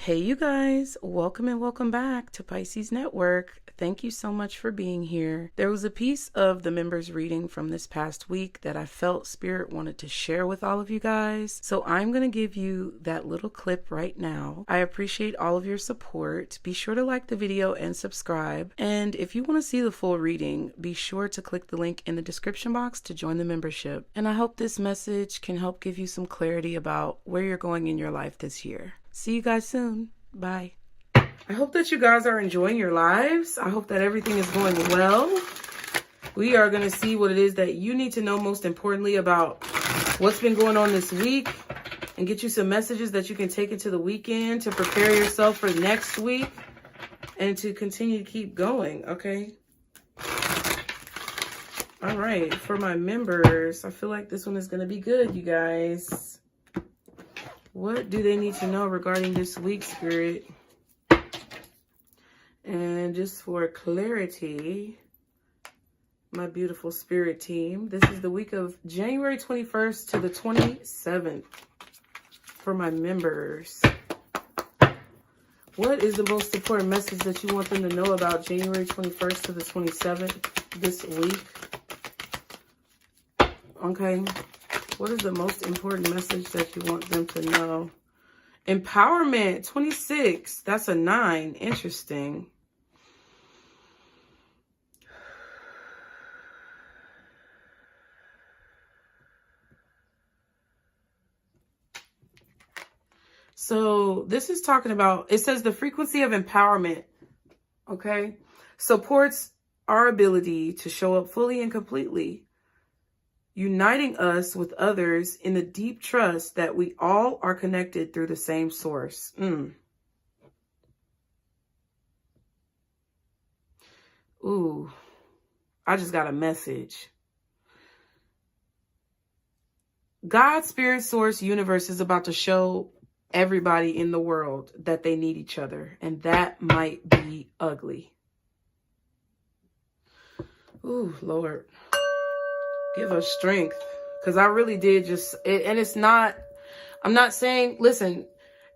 Hey you guys, welcome and welcome back to Pisces Network. Thank you so much for being here. There was a piece of the members reading from this past week that I felt Spirit wanted to share with all of you guys. So I'm going to give you that little clip right now. I appreciate all of your support. Be sure to like the video and subscribe. And if you want to see the full reading, be sure to click the link in the description box to join the membership. And I hope this message can help give you some clarity about where you're going in your life this year. See you guys soon. Bye. I hope that you guys are enjoying your lives. I hope that everything is going well. We are going to see what it is that you need to know most importantly about what's been going on this week and get you some messages that you can take into the weekend to prepare yourself for next week and to continue to keep going, okay? All right, for my members, I feel like this one is going to be good, you guys. What do they need to know regarding this week, Spirit? And just for clarity, my beautiful Spirit team, this is the week of January 21st to the 27th for my members. What is the most important message that you want them to know about January 21st to the 27th this week? Okay. What is the most important message that you want them to know? Empowerment, 26. That's a 9. Interesting. So this is talking about, it says the frequency of empowerment, okay, supports our ability to show up fully and completely, uniting us with others in the deep trust that we all are connected through the same source. Ooh, I just got a message. God, Spirit, Source, Universe is about to show everybody in the world that they need each other, and that might be ugly. Ooh, Lord. Give us strength, because I really did and it's not, I'm not saying, listen,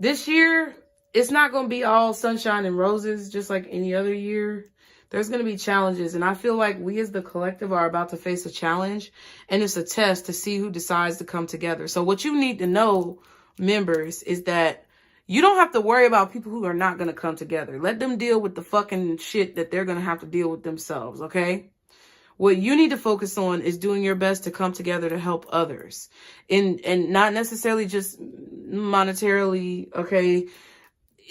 this year, it's not going to be all sunshine and roses, just like any other year. There's going to be challenges, and I feel like we as the collective are about to face a challenge, and it's a test to see who decides to come together. So what you need to know, members, is that you don't have to worry about people who are not going to come together. Let them deal with the fucking shit that they're going to have to deal with themselves, okay? What you need to focus on is doing your best to come together to help others. And not necessarily just monetarily, okay?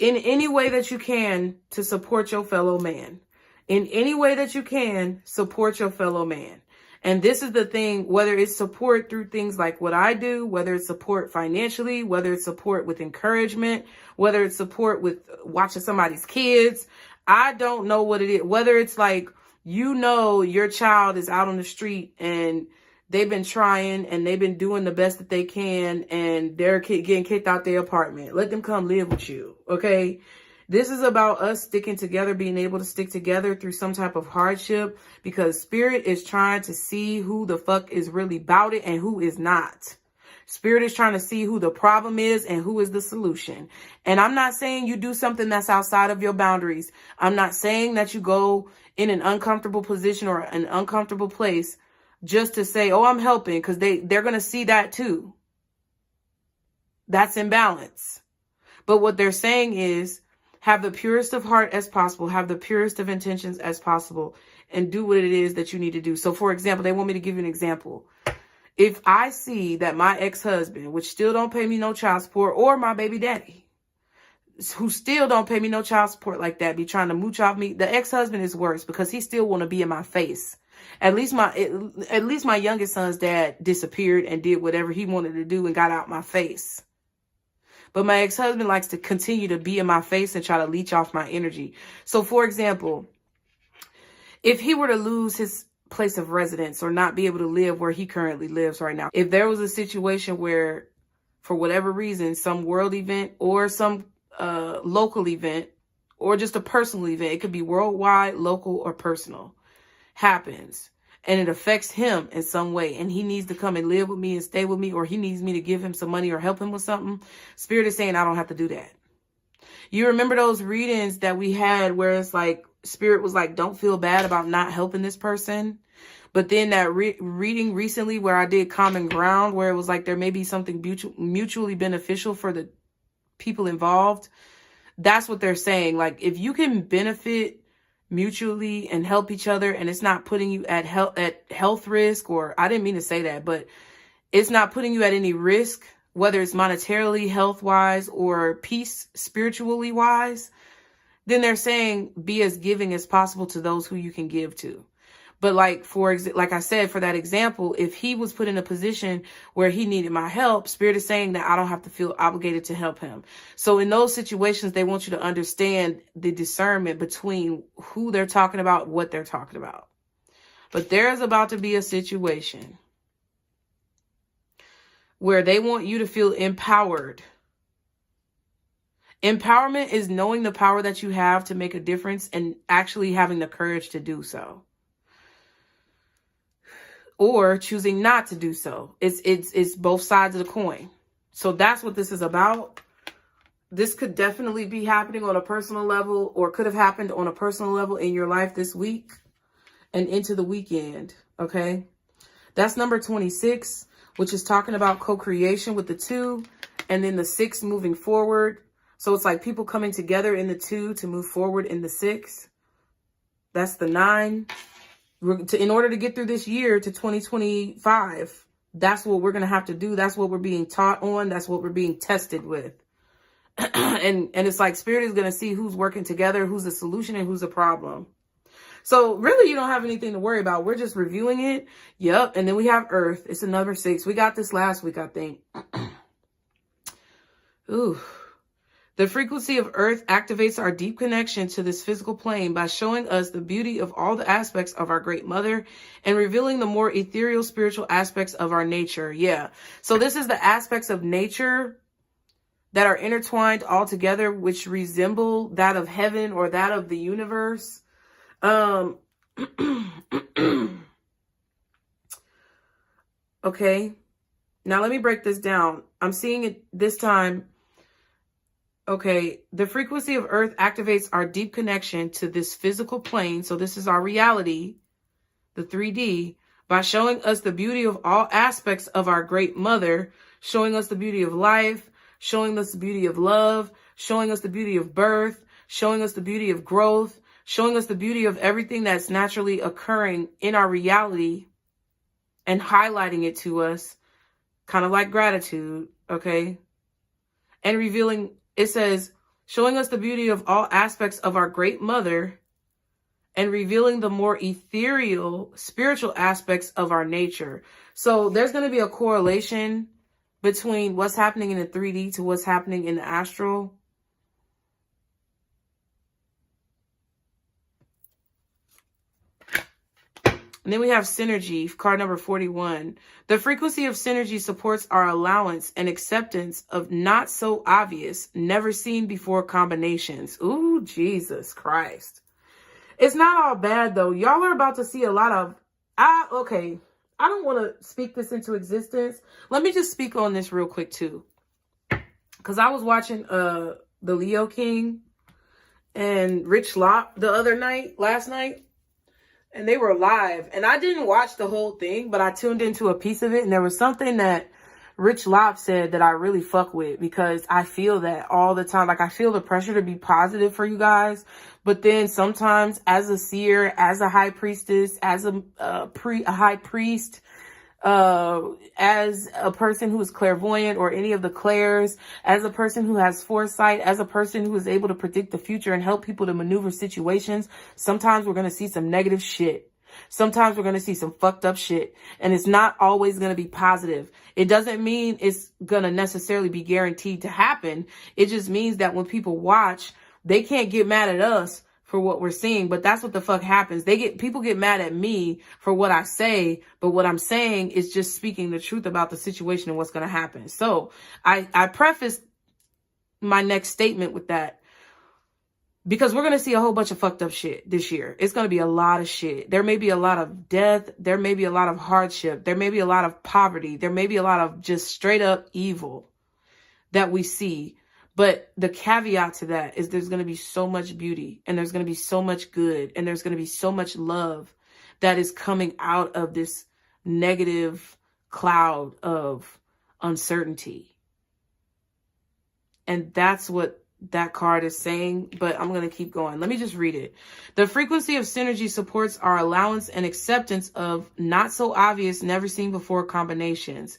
In any way that you can to support your fellow man. In any way that you can, support your fellow man. And this is the thing, whether it's support through things like what I do, whether it's support financially, whether it's support with encouragement, whether it's support with watching somebody's kids. I don't know what it is. Whether it's like, you know, your child is out on the street and they've been trying and they've been doing the best that they can and they're getting kicked out their apartment. Let them come live with you, okay? This is about us sticking together, being able to stick together through some type of hardship, because Spirit is trying to see who the fuck is really about it and who is not. Spirit is trying to see who the problem is and who is the solution. And I'm not saying you do something that's outside of your boundaries. I'm not saying that you go in an uncomfortable position or an uncomfortable place just to say, oh, I'm helping, because they're going to see that too. That's imbalance. But what they're saying is, have the purest of heart as possible, have the purest of intentions as possible, and do what it is that you need to do. So, for example, they want me to give you an example. If I see that my ex-husband, which still don't pay me no child support, or my baby daddy, who still don't pay me no child support like that, be trying to mooch off me, the ex-husband is worse because he still want to be in my face. At least my youngest son's dad disappeared and did whatever he wanted to do and got out my face. But my ex-husband likes to continue to be in my face and try to leech off my energy. So, for example, if he were to lose his place of residence or not be able to live where he currently lives right now, if there was a situation where, for whatever reason, some world event or some local event or just a personal event, it could be worldwide, local, or personal, happens, and it affects him in some way, and he needs to come and live with me and stay with me, or he needs me to give him some money or help him with something, Spirit is saying I don't have to do that. You remember those readings that we had where it's like, Spirit was like, don't feel bad about not helping this person. But then that reading recently where I did Common Ground, where it was like there may be something mutually beneficial for the people involved. That's what they're saying. Like, if you can benefit mutually and help each other, and it's not putting you at health risk, or I didn't mean to say that, but it's not putting you at any risk, whether it's monetarily, health-wise, or peace spiritually wise, then they're saying be as giving as possible to those who you can give to. But like, like I said, for that example, if he was put in a position where he needed my help, Spirit is saying that I don't have to feel obligated to help him. So in those situations, they want you to understand the discernment between who they're talking about, what they're talking about. But there's about to be a situation where they want you to feel empowered. Empowerment is knowing the power that you have to make a difference and actually having the courage to do so. Or choosing not to do so. It's both sides of the coin. So that's what this is about. This could definitely be happening on a personal level, or could have happened on a personal level in your life this week and into the weekend. Okay. That's number 26, which is talking about co-creation with the 2, and then the 6 moving forward. So it's like people coming together in the 2 to move forward in the 6. That's the 9. In order to get through this year to 2025, that's what we're going to have to do. That's what we're being taught on. That's what we're being tested with. and it's like Spirit is going to see who's working together, who's the solution, and who's the problem. So really, you don't have anything to worry about. We're just reviewing it. Yep. And then we have Earth. It's a number 6. We got this last week, I think. Ooh. The frequency of Earth activates our deep connection to this physical plane by showing us the beauty of all the aspects of our Great Mother and revealing the more ethereal spiritual aspects of our nature. Yeah. So this is the aspects of nature that are intertwined all together, which resemble that of heaven or that of the universe. Okay. Now let me break this down. I'm seeing it this time. Okay, the frequency of Earth activates our deep connection to this physical plane. So this is our reality, the 3D, by showing us the beauty of all aspects of our Great Mother, showing us the beauty of life, showing us the beauty of love, showing us the beauty of birth, showing us the beauty of growth, showing us the beauty of everything that's naturally occurring in our reality and highlighting it to us, kind of like gratitude, okay? And revealing... It says, showing us the beauty of all aspects of our Great Mother and revealing the more ethereal spiritual aspects of our nature. So there's going to be a correlation between what's happening in the 3D to what's happening in the astral. And then we have synergy, card number 41. The frequency of synergy supports our allowance and acceptance of not so obvious, never seen before combinations. Ooh, Jesus Christ. It's not all bad though. Y'all are about to see a lot of, okay. I don't want to speak this into existence. Let me just speak on this real quick too. Cause I was watching, the Leo King and Rich Lop last night. And they were live. And I didn't watch the whole thing, but I tuned into a piece of it. And there was something that Rich Lop said that I really fuck with, because I feel that all the time. Like, I feel the pressure to be positive for you guys. But then sometimes as a seer, as a high priestess, as a high priest, as a person who is clairvoyant or any of the clairs, as a person who has foresight, as a person who is able to predict the future and help people to maneuver situations, sometimes we're going to see some negative shit. Sometimes we're going to see some fucked up shit, and it's not always going to be positive. It doesn't mean it's going to necessarily be guaranteed to happen. It just means that when people watch, they can't get mad at us for what we're seeing, but that's what the fuck happens. People get mad at me for what I say, but what I'm saying is just speaking the truth about the situation and what's going to happen. So I prefaced my next statement with that, because we're going to see a whole bunch of fucked up shit this year. It's going to be a lot of shit. There may be a lot of death. There may be a lot of hardship. There may be a lot of poverty. There may be a lot of just straight up evil that we see. But the caveat to that is there's going to be so much beauty, and there's going to be so much good, and there's going to be so much love that is coming out of this negative cloud of uncertainty. And that's what that card is saying, but I'm going to keep going. Let me just read it. The frequency of synergy supports our allowance and acceptance of not so obvious, never seen before combinations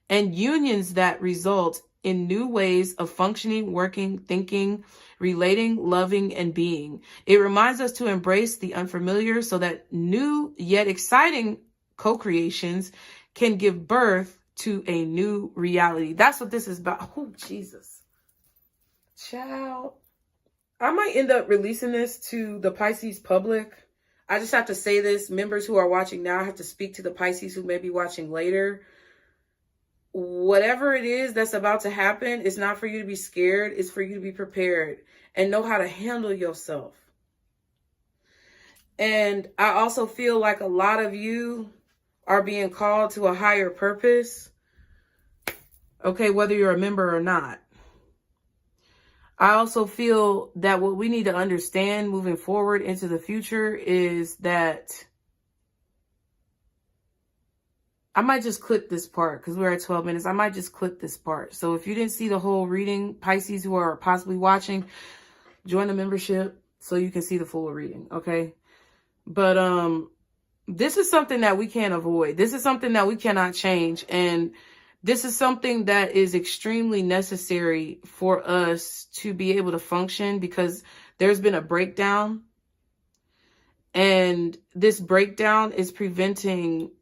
and unions that result in new ways of functioning, working, thinking, relating, loving, and being. It reminds us to embrace the unfamiliar so that new yet exciting co-creations can give birth to a new reality. That's what this is about. Oh, Jesus. Child. I might end up releasing this to the Pisces public. I just have to say this. Members who are watching now have to speak to the Pisces who may be watching later. Whatever it is that's about to happen, it's not for you to be scared. It's for you to be prepared and know how to handle yourself. And I also feel like a lot of you are being called to a higher purpose. Okay, whether you're a member or not. I also feel that what we need to understand moving forward into the future is that I might just clip this part because we're at 12 minutes. I might just clip this part. So if you didn't see the whole reading, Pisces who are possibly watching, join the membership so you can see the full reading, okay? But this is something that we can't avoid. This is something that we cannot change. And this is something that is extremely necessary for us to be able to function because there's been a breakdown. And this breakdown is preventing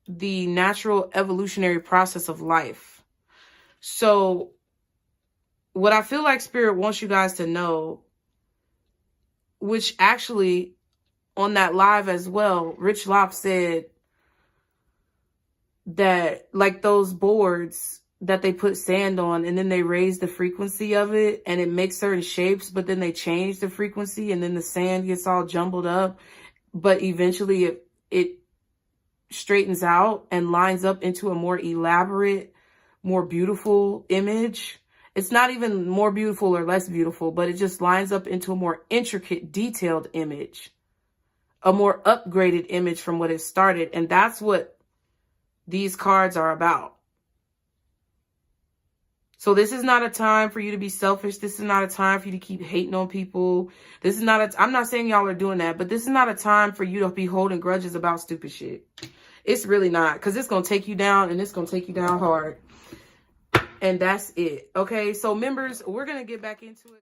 the natural evolutionary process of life. So what I feel like Spirit wants you guys to know, which actually on that live as well, Rich Lop said that like those boards that they put sand on and then they raise the frequency of it and it makes certain shapes, but then they change the frequency and then the sand gets all jumbled up, but eventually it straightens out and lines up into a more elaborate, more beautiful image. It's not even more beautiful or less beautiful, but it just lines up into a more intricate, detailed image, a more upgraded image from what it started. And that's what these cards are about. So this is not a time for you to be selfish. This is not a time for you to keep hating on people. This is not I'm not saying y'all are doing that, but this is not a time for you to be holding grudges about stupid shit. It's really not, because it's going to take you down and it's going to take you down hard. And that's it. Okay, so members, we're going to get back into it.